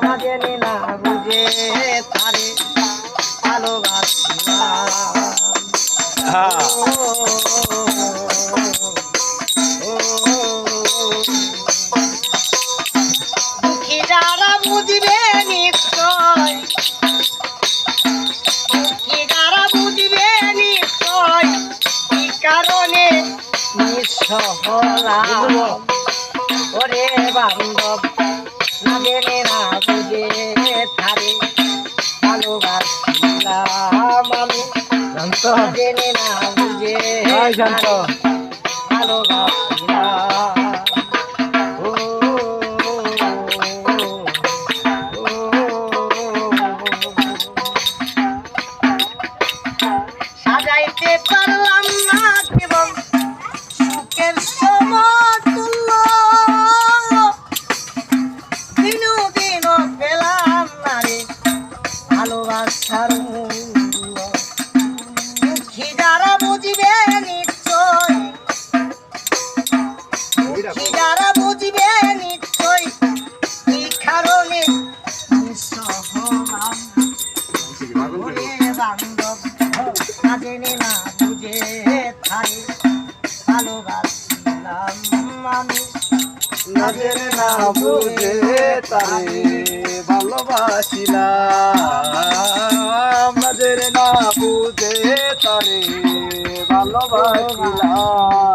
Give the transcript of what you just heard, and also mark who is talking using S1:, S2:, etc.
S1: না জেনে না বুঝে তারে ভালোবাসিলাম। দুঃখী যারা বুঝবে নিশ্চয়, দুঃখী যারা বুঝবে নিশ্চয় কি কারণে নিঃস্ব হলাম। ওরে বান্ধব না জেনে না বুঝে তারে ভালোবাসিলাম আমি। না জেনে না বুঝে ভালোবাসিলাম। সাজাইতে পারলাম না জীবন সুখের সমতুল্য, দিনু দিন পেলাম না রে ভালোবাসার মূল্য। দুঃখী যারা বুঝবে নিশ্চয়, দুঃখী যারা বুঝবে নিশ্চয় কি কারণে নিঃস্ব হলাম। ওরে বান্ধব না জেনে না বুঝে তারে ভালোবাসিলাম আমি।
S2: না জেনে না বুঝে তারে ভালোবাসিলাম। না জেনে না বুঝে তারে ভালোবাসিলাম।